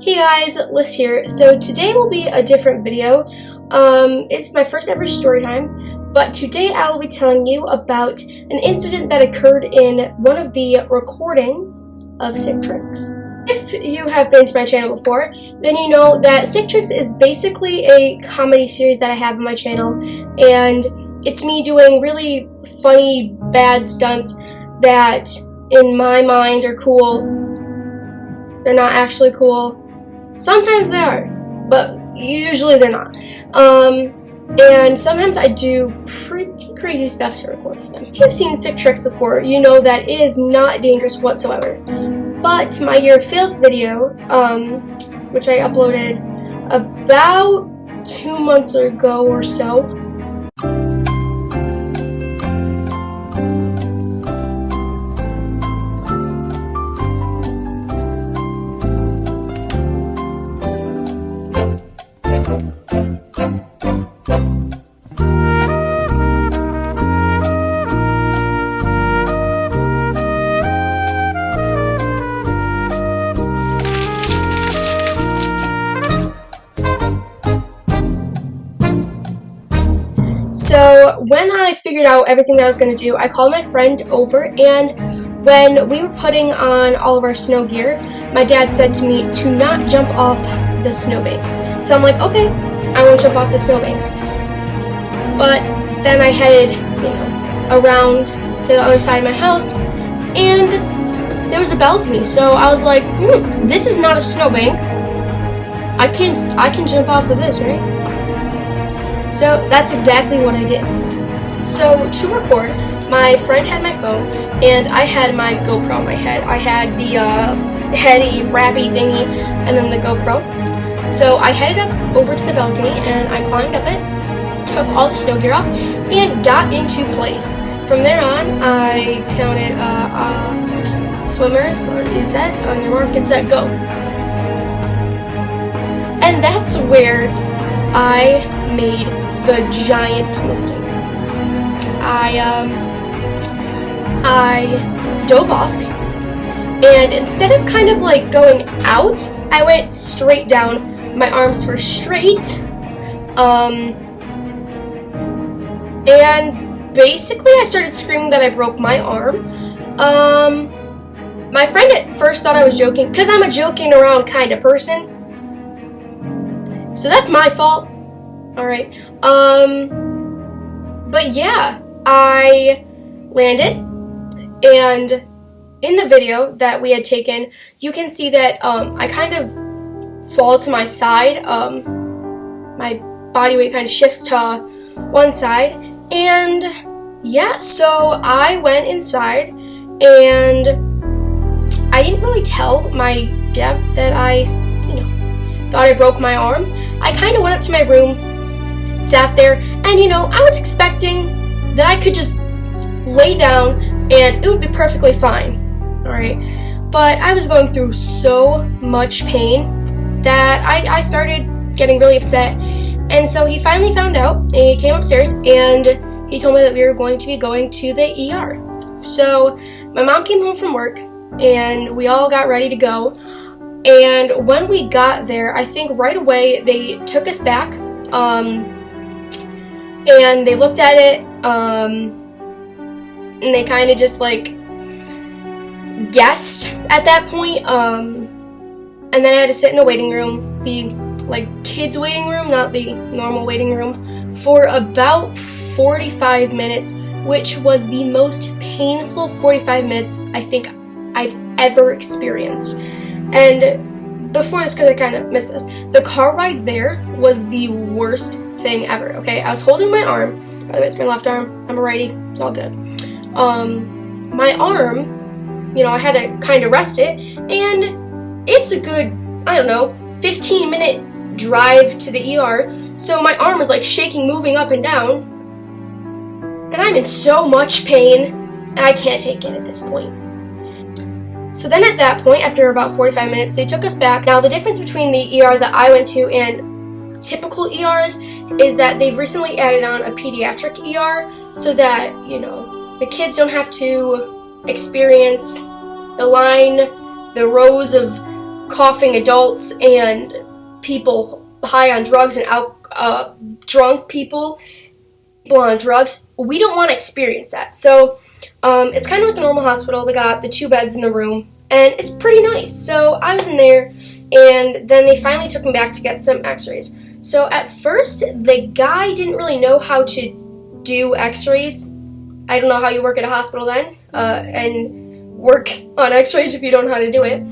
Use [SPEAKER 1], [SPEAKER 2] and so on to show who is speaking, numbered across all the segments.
[SPEAKER 1] Hey guys, Liz here. So today will be a different video. It's my first ever story time, but today I will be telling you about an incident that occurred in one of the recordings of Sick Tricks. If you have been to my channel before, then you know that Sick Tricks is basically a comedy series that I have on my channel, and it's me doing really funny, bad stunts that in my mind are cool. They're not actually cool. Sometimes they are, but usually they're not. And sometimes I do pretty crazy stuff to record for them. If you've seen Sick Tricks before, you know that it is not dangerous whatsoever. But my year of fails video, which I uploaded about 2 months ago or so, so when I figured out everything that I was going to do, I called my friend over, and when we were putting on all of our snow gear, my dad said to me to not jump off the snowbanks. So I'm like, okay, I won't jump off the snowbanks. But then I headed, around to the other side of my house, and there was a balcony. So I was like, this is not a snowbank. I can jump off of this, right? So that's exactly what I did. So to record, my friend had my phone, and I had my GoPro on my head. I had the heady, wrappy thingy, and then the GoPro. So I headed up over to the balcony, and I climbed up it, took all the snow gear off, and got into place. From there on, I counted swimmers, or you said, on your mark, get set, go. And that's where I made the giant mistake. I dove off, and instead of kind of like going out, I went straight down. My arms were straight, and basically I started screaming that I broke my arm. My friend at first thought I was joking, because I'm a joking around kind of person. So that's my fault. Alright. But yeah, I landed, and in the video that we had taken, you can see that I kind of fall to my side. My body weight kind of shifts to one side, and yeah, so I went inside, and I didn't really tell my dad that I, thought I broke my arm. I kind of went up to my room, sat there, and I was expecting that I could just lay down and it would be perfectly fine. Alright, but I was going through so much pain that I started getting really upset, and so he finally found out, and he came upstairs, and he told me that we were going to be going to the ER. So my mom came home from work, and we all got ready to go, and when we got there, I think right away they took us back, and they looked at it, and they kind of just like guessed at that point, and then I had to sit in the waiting room, the kids waiting room, not the normal waiting room, for about 45 minutes, which was the most painful 45 minutes I think I've ever experienced. And before this, because I kind of missed this, the car ride there was the worst thing ever, okay? I was holding my arm. By the way, it's my left arm. I'm a righty. It's all good. My arm, I had to kind of rest it, and it's a good, 15-minute drive to the ER, so my arm was like shaking, moving up and down, and I'm in so much pain, and I can't take it at this point. So then at that point, after about 45 minutes, they took us back. Now the difference between the ER that I went to and typical ERs is that they've recently added on a pediatric ER, so that, the kids don't have to experience the line, the rows of coughing adults and people high on drugs and drunk people on drugs. We don't want to experience that. So it's kind of like a normal hospital. They got the 2 beds in the room, and it's pretty nice. So I was in there, and then they finally took me back to get some x-rays. So at first, the guy didn't really know how to do x-rays. I don't know how you work at a hospital then, and work on x-rays if you don't know how to do it.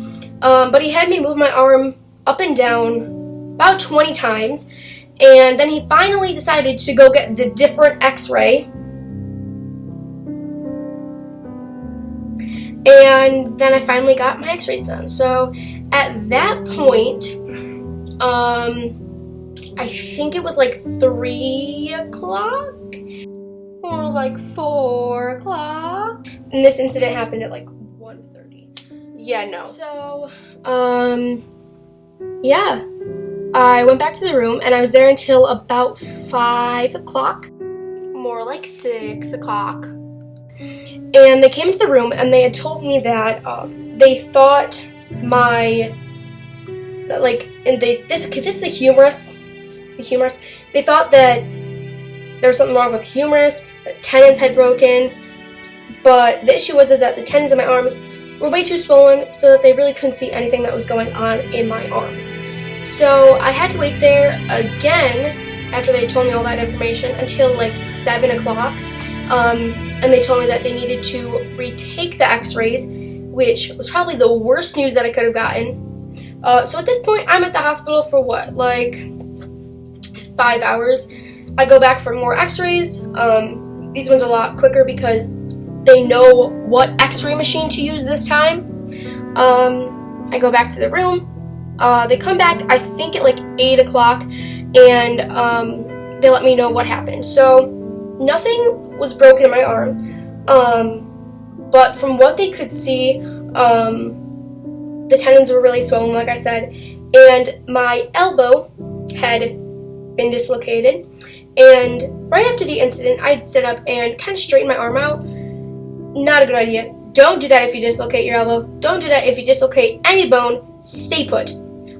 [SPEAKER 1] But he had me move my arm up and down about 20 times, and then he finally decided to go get the different x-ray. And then I finally got my x-rays done. So at that point, I think it was like 3 o'clock or like 4 o'clock. And this incident happened at like 1:30. Yeah, no. So, yeah. I went back to the room and I was there until about 5 o'clock. More like 6 o'clock. And they came to the room and they had told me that they thought this is the humerus. They thought that there was something wrong with the humerus, that tendons had broken, but the issue was that the tendons in my arms were way too swollen so that they really couldn't see anything that was going on in my arm. So I had to wait there again after they told me all that information until like 7 o'clock. And they told me that they needed to retake the x-rays, which was probably the worst news that I could have gotten. So at this point, I'm at the hospital for what, like 5 hours. I go back for more x-rays. These ones are a lot quicker because they know what x-ray machine to use this time. I go back to the room. They come back, I think at like 8 o'clock, and they let me know what happened. So nothing was broken in my arm, but from what they could see, the tendons were really swollen, like I said, and my elbow had been dislocated. And right after the incident, I'd sit up and kind of straighten my arm out. Not a good idea. Don't do that if you dislocate your elbow. Don't do that if you dislocate any bone. Stay put.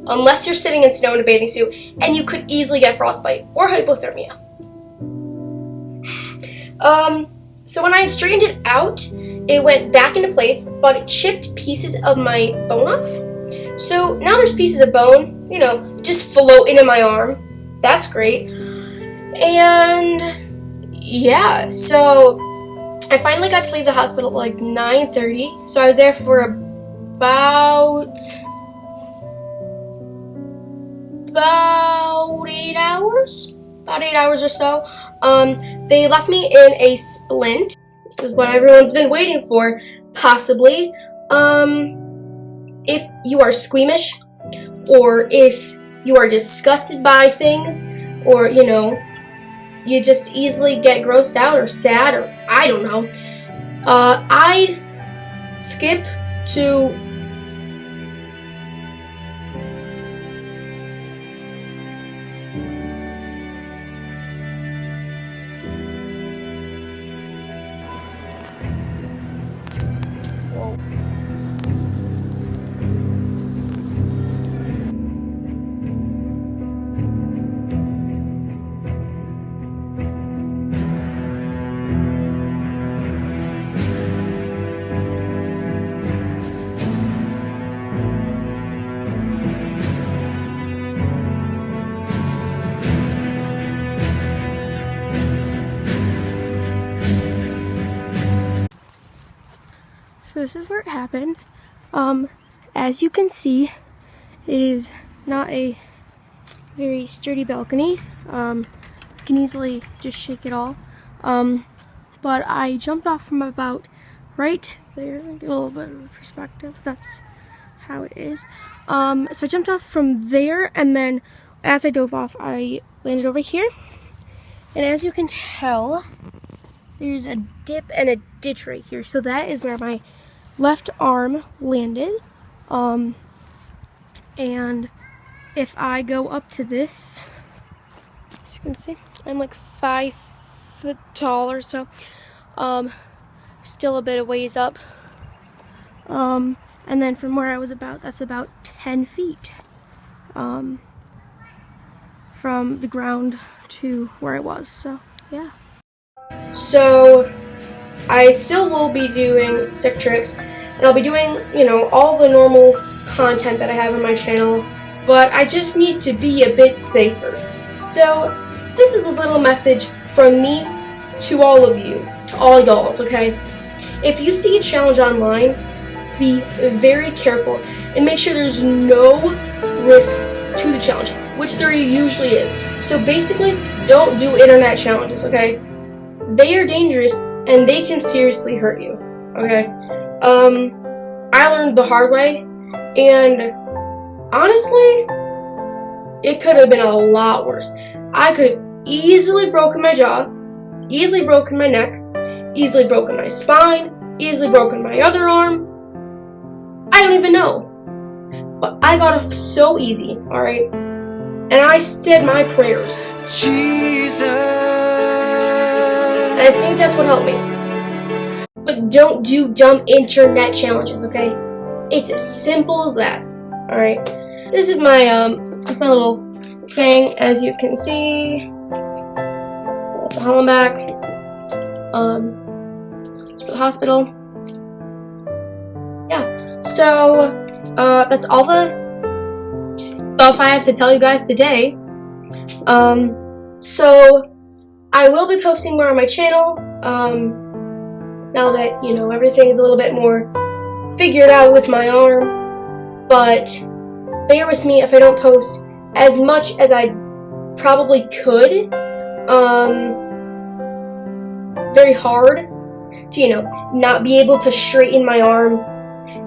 [SPEAKER 1] Unless you're sitting in snow in a bathing suit, and you could easily get frostbite or hypothermia. So when I had straightened it out, it went back into place, but it chipped pieces of my bone off. So now there's pieces of bone, just floating in my arm. That's great. And yeah, so I finally got to leave the hospital at like 9:30. So I was there for about 8 hours. About 8 hours or so. They left me in a splint. This is what everyone's been waiting for, possibly. If you are squeamish, or if you are disgusted by things, or, you just easily get grossed out or sad, or I don't know. I'd skip to So this is where it happened. As you can see, it is not a very sturdy balcony. You can easily just shake it all. But I jumped off from about right there. Get a little bit of perspective. That's how it is. So I jumped off from there, and then as I dove off, I landed over here. And as you can tell, there's a dip and a ditch right here. So that is where my left arm landed. And if I go up to this, as you can see, I'm like 5 foot tall or so. Still a bit of ways up. And then from where I was that's about 10 feet from the ground to where I was. So yeah. So I still will be doing sick tricks, and I'll be doing, you know, all the normal content that I have on my channel, but I just need to be a bit safer. So this is a little message from me to all of you, to all y'alls, okay? If you see a challenge online, be very careful and make sure there's no risks to the challenge, which there usually is. So basically, don't do internet challenges, okay? They are dangerous and they can seriously hurt you, okay? I learned the hard way, and honestly, it could have been a lot worse. I could have easily broken my jaw, easily broken my neck, easily broken my spine, easily broken my other arm. I don't even know. But I got off so easy, alright? And I said my prayers. Jesus. And I think that's what helped me. But don't do dumb internet challenges, okay? It's as simple as that. Alright. This is my little thing, as you can see. That's a hollow back. It's for the hospital. Yeah. So that's all the stuff I have to tell you guys today. So I will be posting more on my channel. Now that, you know, everything's a little bit more figured out with my arm, but bear with me if I don't post as much as I probably could. It's very hard to, you know, not be able to straighten my arm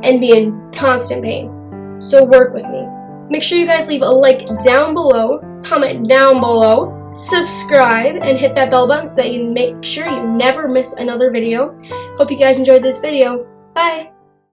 [SPEAKER 1] and be in constant pain. So work with me. Make sure you guys leave a like down below, comment down below, subscribe, and hit that bell button so that you make sure you never miss another video. Hope you guys enjoyed this video. Bye!